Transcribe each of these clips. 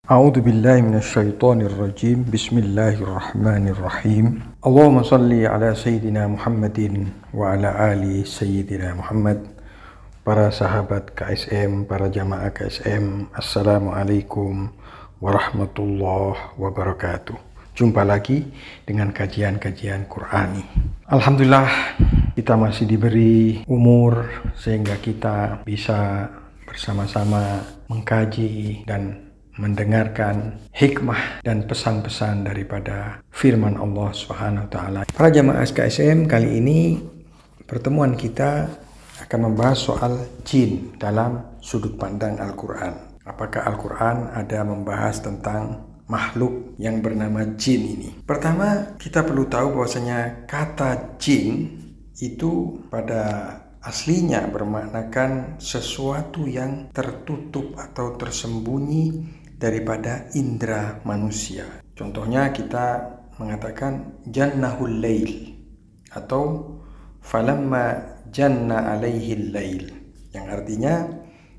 A'udzu billahi minasyaitonir rajim. Bismillahirrahmanirrahim. Allahumma shalli ala sayyidina Muhammadin wa ala ali sayyidina Muhammad. Para sahabat KSM, para jamaah KSM, Assalamualaikum warahmatullahi wabarakatuh. Jumpa lagi dengan kajian-kajian Qur'ani. Alhamdulillah, kita masih diberi umur sehingga kita bisa bersama-sama mengkaji dan mendengarkan hikmah dan pesan-pesan daripada firman Allah Subhanahu wa taala. Para jamaah KSM, kali ini pertemuan kita akan membahas soal jin dalam sudut pandang Al-Qur'an. Apakah Al-Qur'an ada membahas tentang makhluk yang bernama jin ini? Pertama, kita perlu tahu bahwasanya kata jin itu pada aslinya bermaknakan sesuatu yang tertutup atau tersembunyi daripada indera manusia. Contohnya kita mengatakan jannahul lail atau falamma janna alaihil lail, yang artinya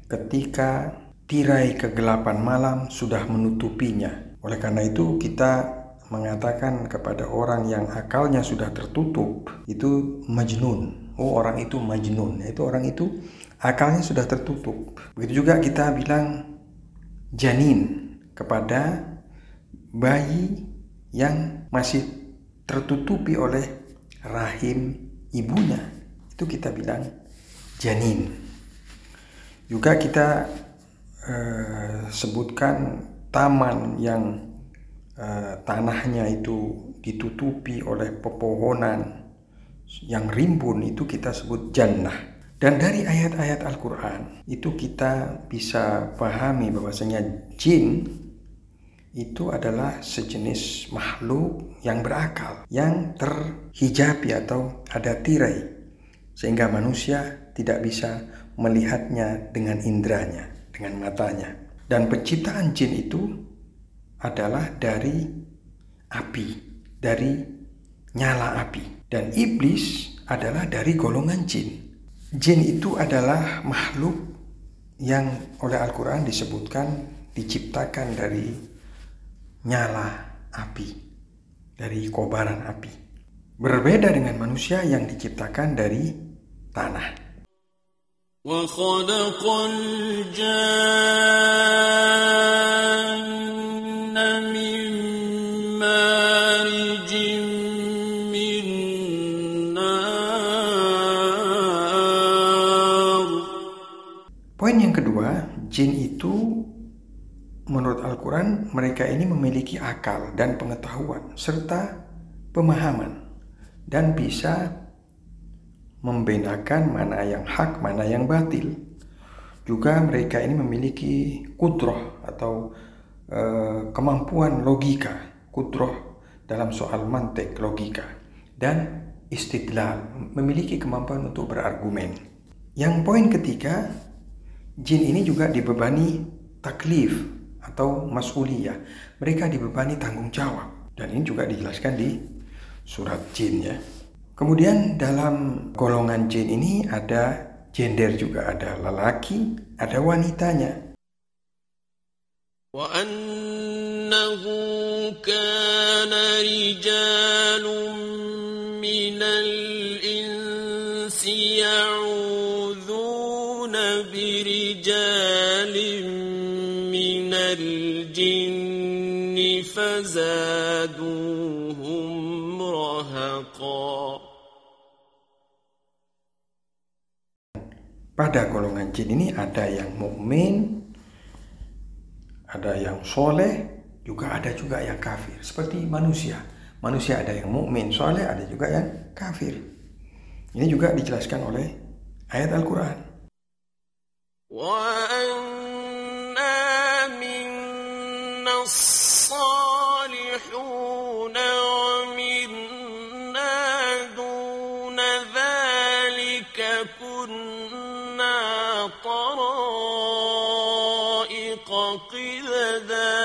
ketika tirai kegelapan malam sudah menutupinya. Oleh karena itu kita mengatakan kepada orang yang akalnya sudah tertutup itu majnun. Oh, orang itu majnun, yaitu orang itu akalnya sudah tertutup. Begitu juga kita bilang janin kepada bayi yang masih tertutupi oleh rahim ibunya, itu kita bilang janin. Juga kita sebutkan taman yang tanahnya itu ditutupi oleh pepohonan yang rimbun, itu kita sebut jannah. Dan dari ayat-ayat Al-Qur'an itu kita bisa pahami bahwasanya jin itu adalah sejenis makhluk yang berakal, yang terhijabi atau ada tirai, sehingga manusia tidak bisa melihatnya dengan indranya, dengan matanya. Dan penciptaan jin itu adalah dari api, dari nyala api. Dan iblis adalah dari golongan jin. Jin itu adalah makhluk yang oleh Al-Quran disebutkan diciptakan dari nyala api, dari kobaran api. Berbeda dengan manusia yang diciptakan dari tanah. Wa khalaqal janna min marijin min nar. Poin yang kedua, jin itu menurut Al-Quran mereka ini memiliki akal dan pengetahuan serta pemahaman dan bisa membedakan mana yang hak, mana yang batil. Juga mereka ini memiliki kudrah atau kemampuan logika, kudrah dalam soal mantik, logika, dan istidlal, memiliki kemampuan untuk berargumen. Yang poin ketiga, jin ini juga dibebani taklif atau mas'uliyah. Mereka dibebani tanggung jawab, dan ini juga dijelaskan di surat jin ya. Kemudian dalam golongan jin ini ada gender juga, ada lelaki, ada wanitanya. Wa annahu kana rijalun minal insi ya'udzuuna birijalin minal jinni fazaduhum rahaqa. Pada golongan jin ini ada yang mukmin, ada yang soleh, juga ada juga yang kafir. Seperti manusia. Manusia ada yang mukmin, soleh, ada juga yang kafir. Ini juga dijelaskan oleh ayat Al-Quran. Wa anna minna as-salihuna wa minna duna dhalika kunna tara'iqa qidada.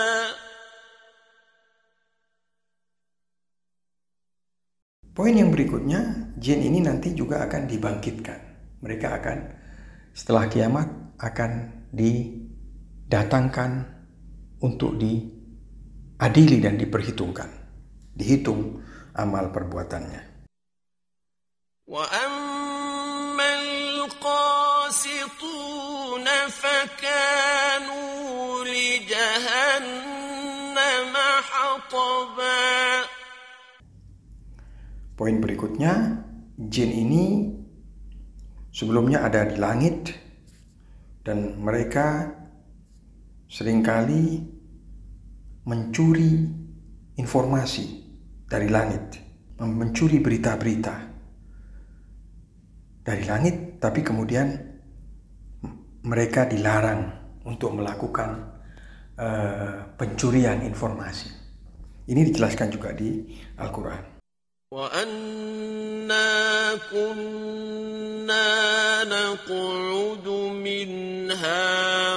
Poin yang berikutnya, jin ini nanti juga akan dibangkitkan. Mereka akan setelah kiamat akan didatangkan untuk diadili dan diperhitungkan, dihitung amal perbuatannya. وَأَمَّا الْقَاسِطُونَ فَكَانُوا لِجَهَنَّمَ حَطَبًا. Poin berikutnya, jin ini sebelumnya ada di langit dan mereka seringkali mencuri informasi dari langit, mencuri berita-berita dari langit, tapi kemudian mereka dilarang untuk melakukan pencurian informasi. Ini dijelaskan juga di Al-Quran. وَأَنَّا كُنَّا نَقْعُدُ مِنْهَا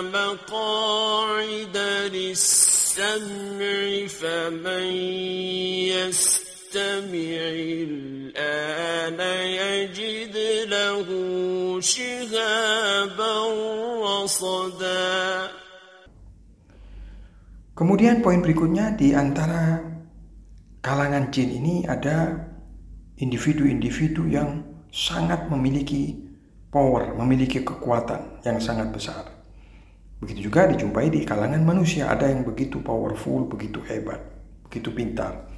مَقَاعِدَ لِلسَّمْعِ فَمَنْ يَسْتَمِعِ الْآنَ يَجِدْ لَهُ شِهَابًا رَصَدًا. Kemudian poin berikutnya, di antara kalangan jin ini ada individu-individu yang sangat memiliki power, memiliki kekuatan yang sangat besar. Begitu juga dijumpai di kalangan manusia, ada yang begitu powerful, begitu hebat, begitu pintar.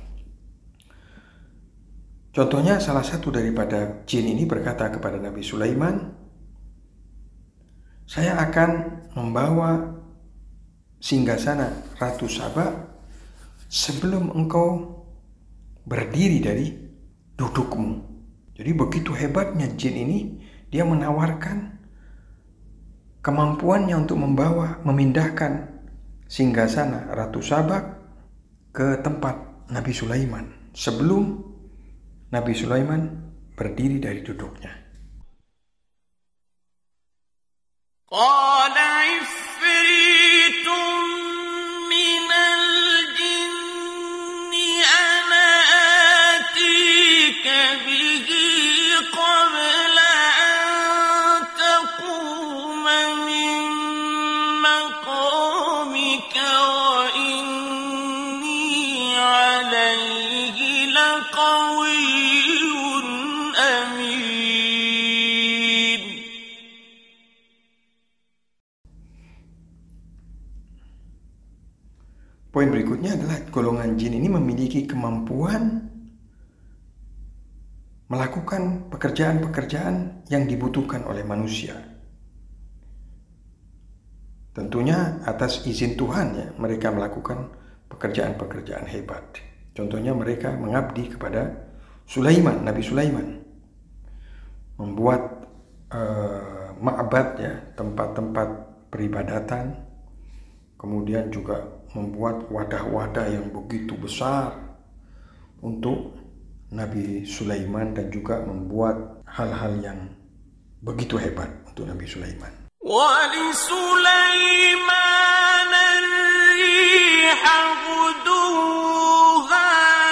Contohnya salah satu daripada jin ini berkata kepada Nabi Sulaiman, "Saya akan membawa singgasana Ratu Saba sebelum engkau berdiri dari dudukmu." Jadi begitu hebatnya jin ini, dia menawarkan kemampuannya untuk memindahkan singgasana Ratu Saba ke tempat Nabi Sulaiman sebelum Nabi Sulaiman berdiri dari duduknya. Qala ifritun minal jinni ana atika bihi qabla an taquma min maqamika wa inni alayhi laqawiyyun amin. Poin berikutnya adalah golongan jin ini memiliki kemampuan melakukan pekerjaan-pekerjaan yang dibutuhkan oleh manusia. Tentunya atas izin Tuhan ya, mereka melakukan pekerjaan-pekerjaan hebat. Contohnya mereka mengabdi kepada Sulaiman, Nabi Sulaiman. Membuat ma'bad ya, tempat-tempat peribadatan. Kemudian juga membuat wadah-wadah yang begitu besar untuk Nabi Sulaiman dan juga membuat hal-hal yang begitu hebat untuk Nabi Sulaiman. وَلِسُلَيْمَانَ الرِّيحَ غُدُوُّهَا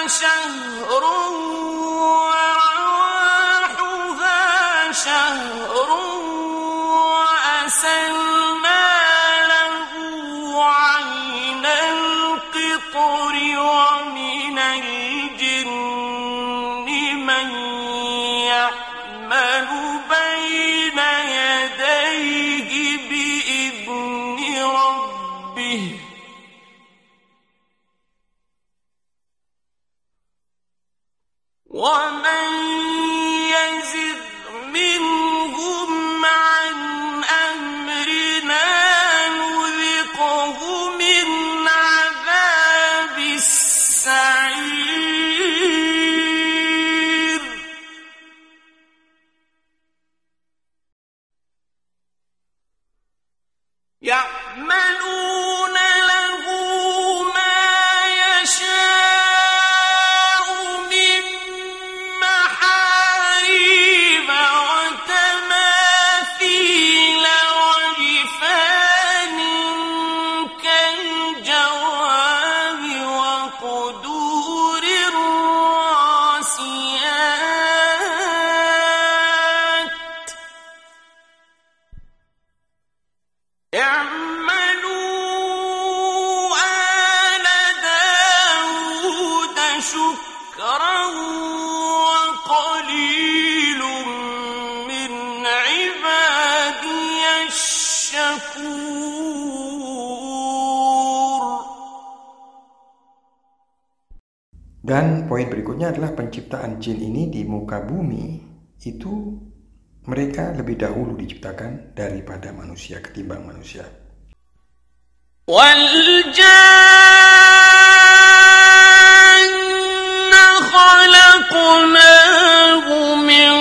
شَهْرٌ وَرَوَاحُهَا شَهْرٌ وَأَسَلْنَا لَهُ عَيْنَ الْقِطْرِ وَمِنَ الْجِنِّ مَنْ يَعْمَلُ بَيْنَ يَدَيْهِ بِإِذْنِ رَبِّهِ وَمَنْ يَزِغْ مِنْهُمْ عَنْ أَمْرِنَا نُذِقْهُ مِنْ عَذَابِ السَّعِيرِ. يَعْمَلُونَ لَهُ مَا يَشَاءُ مِنْ مَحَارِبَ ذكرا وقليل من عبادي الشكور. Dan poin berikutnya adalah penciptaan jin ini di muka bumi itu mereka lebih dahulu diciptakan daripada manusia, ketimbang manusia. وَالْجَانَّ خَلَقْنَاهُ مِنْ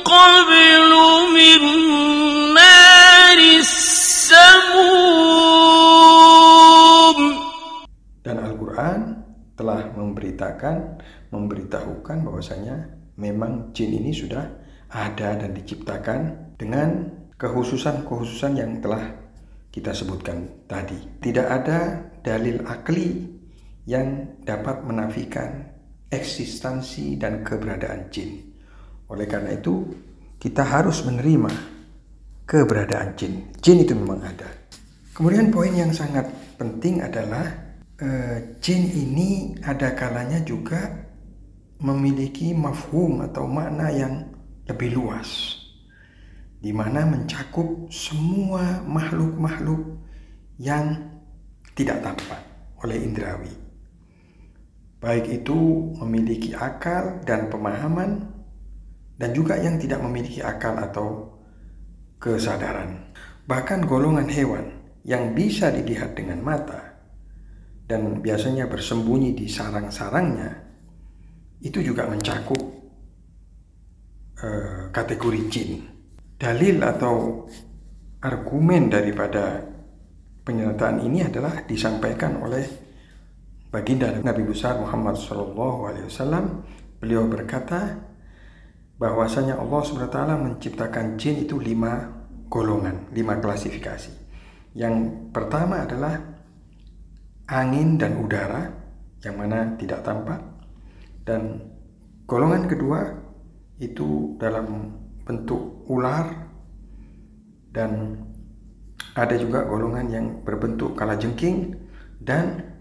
قَبْلُ مِنْ نَارِ السَّمُومِ. Dan Al-Quran telah memberitahukan bahwasanya memang jin ini sudah ada dan diciptakan dengan kekhususan yang telah kita sebutkan tadi. Tidak ada dalil akli yang dapat menafikan eksistensi dan keberadaan jin. Oleh karena itu, kita harus menerima keberadaan jin. Jin itu memang ada. Kemudian poin yang sangat penting adalah jin ini ada kalanya juga memiliki mafhum atau makna yang lebih luas, di mana mencakup semua makhluk-makhluk yang tidak tampak oleh indrawi. Baik itu memiliki akal dan pemahaman, dan juga yang tidak memiliki akal atau kesadaran. Bahkan golongan hewan yang bisa dilihat dengan mata dan biasanya bersembunyi di sarang-sarangnya, itu juga mencakup kategori jin. Dalil atau argumen daripada pernyataan ini adalah disampaikan oleh baginda Nabi besar Muhammad SAW. Beliau berkata bahwasanya Allah SWT menciptakan jin itu 5 golongan, 5 klasifikasi. Yang pertama adalah angin dan udara, yang mana tidak tampak. Dan golongan kedua itu dalam bentuk ular, dan ada juga golongan yang berbentuk kalajengking dan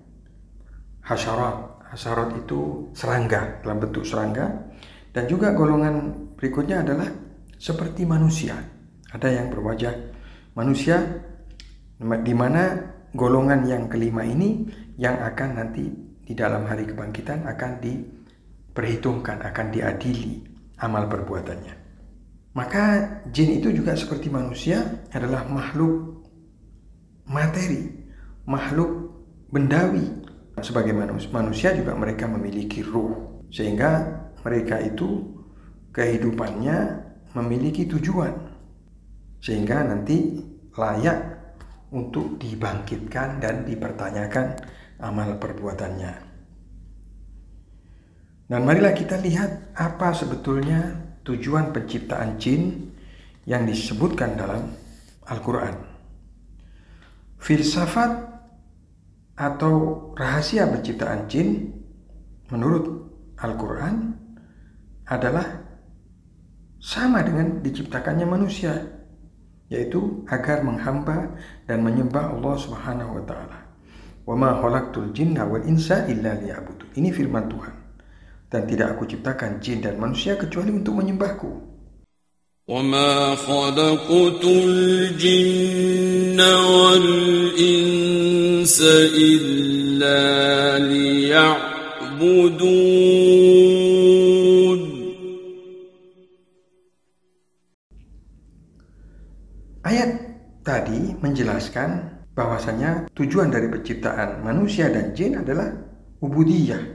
hasyarat. Hasyarat itu serangga, dalam bentuk serangga. Dan juga golongan berikutnya adalah seperti manusia. Ada yang berwajah manusia, di mana golongan yang kelima ini yang akan nanti di dalam hari kebangkitan akan diperhitungkan, akan diadili amal perbuatannya. Maka jin itu juga seperti manusia, adalah makhluk materi, makhluk bendawi. Sebagai manusia juga mereka memiliki ruh, sehingga mereka itu kehidupannya memiliki tujuan, sehingga nanti layak untuk dibangkitkan dan dipertanyakan amal perbuatannya. Dan marilah kita lihat apa sebetulnya tujuan penciptaan jin yang disebutkan dalam Al-Quran. Filsafat atau rahasia penciptaan jin menurut Al-Quran adalah sama dengan diciptakannya manusia, yaitu agar menghamba dan menyembah Allah Subhanahu wa taala. Wa ma khalaqtul jinna wal insa illa liya'budun. Ini firman Tuhan. Dan tidak aku ciptakan jin dan manusia kecuali untuk menyembahku. وَمَا خَلَقْتُ الْجِنَّ وَالْإِنسَ إِلَّا لِيَعْبُدُونَ. Ayat tadi menjelaskan bahwasanya tujuan dari penciptaan manusia dan jin adalah ubudiyah,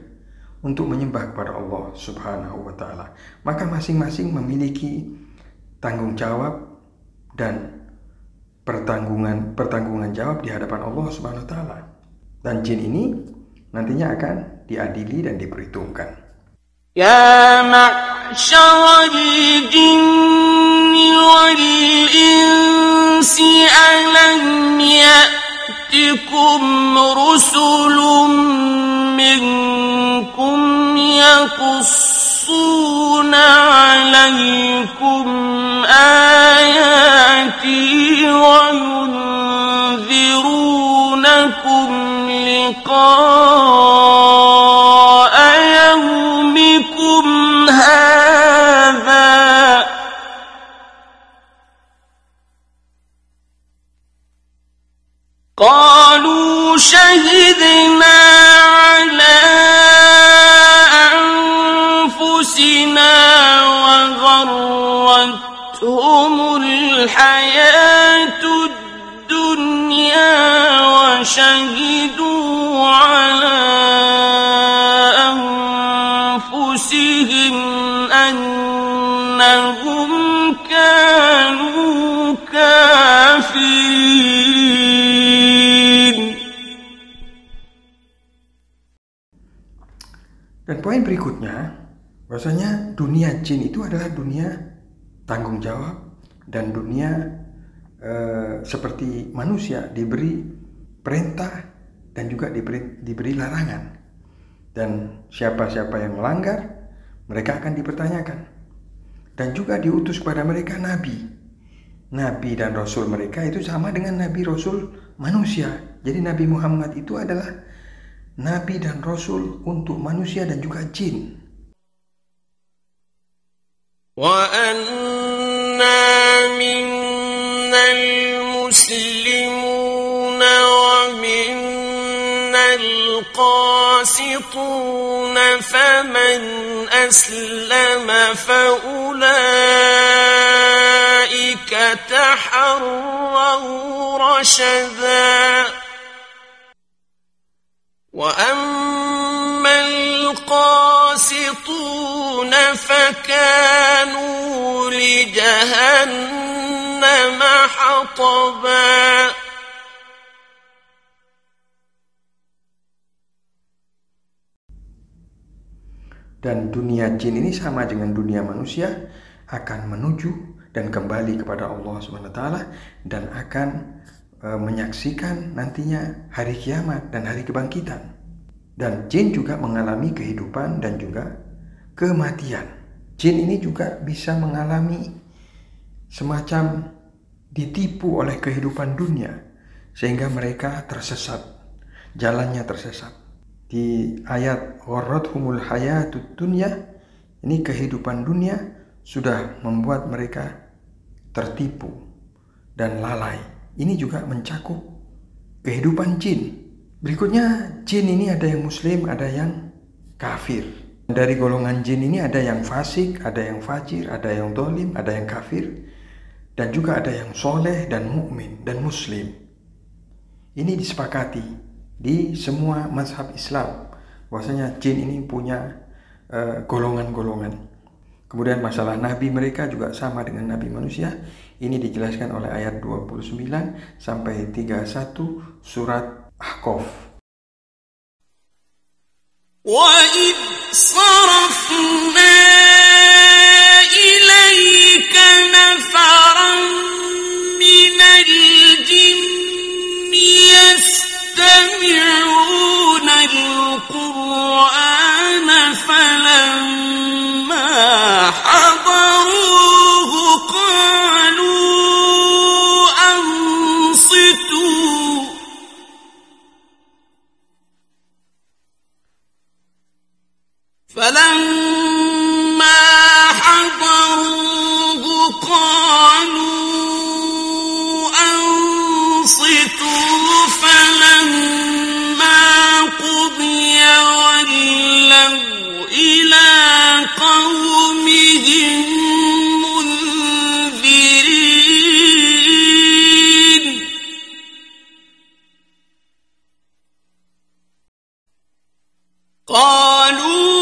untuk menyembah kepada Allah Subhanahu wa taala. Maka masing-masing memiliki tanggung jawab dan pertanggungan jawab di hadapan Allah Subhanahu wa taala. Dan jin ini nantinya akan diadili dan diperhitungkan. Ya ma'syaral jinni wal insi alam ya'tikum rusulun minkum yaqussuna 'alaykum ayati wa yunzirunakum liqa'a شهدنا على أنفسنا وغرتهم الحياة الدنيا وشهدوا على أنفسهم أنهم كانوا كافرين. Dan poin berikutnya, bahwasanya dunia jin itu adalah dunia tanggung jawab dan dunia seperti manusia, diberi perintah dan juga diberi larangan. Dan siapa-siapa yang melanggar, mereka akan dipertanyakan. Dan juga diutus kepada mereka nabi. Nabi dan rasul mereka itu sama dengan nabi rasul manusia. Jadi Nabi Muhammad itu adalah nabi dan rasul untuk manusia dan juga jin. وَأَنَّا مِنَّا الْمُسْلِمُونَ وَمِنَّا الْقَاسِطُونَ فَمَنْ أَسْلَمَ فَأُولَئِكَ تَحَرَّوْا رَشَدًا وَأَمَّا الْقَاسِطُونَ فَكَانُوا لِجَهَنَّمَ حَطَبًا. Dan dunia jin ini sama dengan dunia manusia, akan menuju dan kembali kepada Allah SWT dan akan menyaksikan nantinya hari kiamat dan hari kebangkitan. Dan jin juga mengalami kehidupan dan juga kematian. Jin ini juga bisa mengalami semacam ditipu oleh kehidupan dunia sehingga mereka tersesat, jalannya tersesat. Di ayat gharrathumul hayatud dunya, ini kehidupan dunia sudah membuat mereka tertipu dan lalai. Ini juga mencakup kehidupan jin. Berikutnya, jin ini ada yang muslim, ada yang kafir. Dari golongan jin ini ada yang fasik, ada yang fajir, ada yang dolim, ada yang kafir, dan juga ada yang soleh dan mukmin dan muslim. Ini disepakati di semua mazhab Islam, bahwasanya jin ini punya golongan-golongan. Kemudian masalah nabi mereka juga sama dengan nabi manusia. Ini dijelaskan oleh ayat 29 sampai 31 surat Ahqaf. وَإِذْ صَرَفْنَا إِلَيْكَ نَفَرًا مِنَ الْجِنِّ يَسْتَمِعُونَ الْقُرْآنَ فَلَمَّا حَضَرُوهُ قَالُوا أَنصِتُوا فَلَمَّا حَضَرُوهُ قَالُوا أَنصِتُوا فَلَمَّا قُضِيَ وَلَّوْا إِلَى قَوْمِهِمْ مُنذِرِينَ. قالوا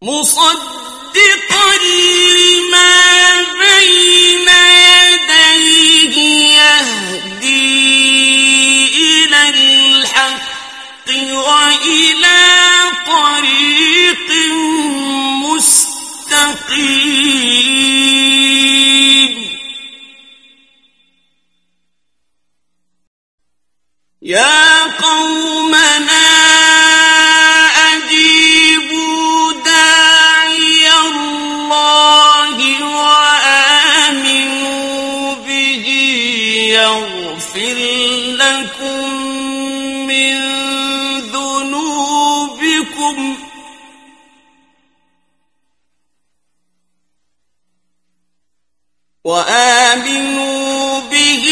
مصدقا لما بين يديه يهدي إلى الحق وإلى طريق مستقيم. يا قومنا أجيبوا داعي وآمنوا به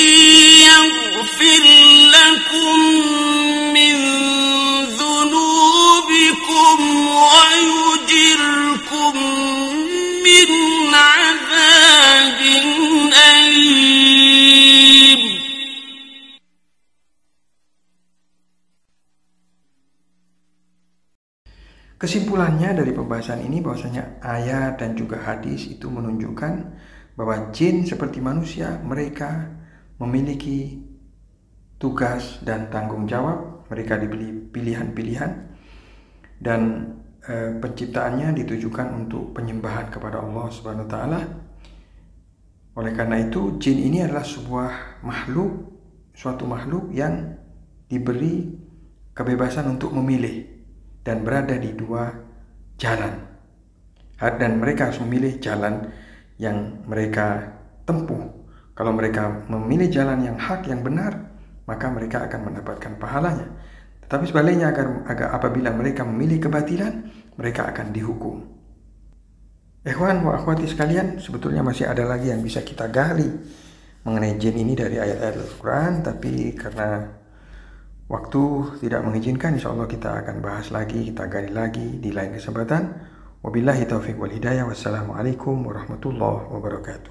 يغفر لكم من ذنوبكم ويجركم من عذاب أليم. Kesimpulannya dari pembahasan ini bahwasanya ayat dan juga hadis itu menunjukkan bahwa jin seperti manusia, mereka memiliki tugas dan tanggung jawab, mereka diberi pilihan-pilihan, dan penciptaannya ditujukan untuk penyembahan kepada Allah Subhanahu wa taala. Oleh karena itu, jin ini adalah suatu makhluk yang diberi kebebasan untuk memilih dan berada di dua jalan. Dan mereka harus memilih jalan yang mereka tempuh. Kalau mereka memilih jalan yang hak, yang benar, maka mereka akan mendapatkan pahalanya. Tetapi sebaliknya, apabila mereka memilih kebatilan, mereka akan dihukum. Ikhwan wa akhwati sekalian, sebetulnya masih ada lagi yang bisa kita gali mengenai jin ini dari ayat-ayat Al-Quran, tapi karena waktu tidak mengizinkan, insya Allah kita akan bahas lagi, kita gali lagi di lain kesempatan. Wabillahi taufiq wal hidayah. Wassalamualaikum warahmatullahi wabarakatuh.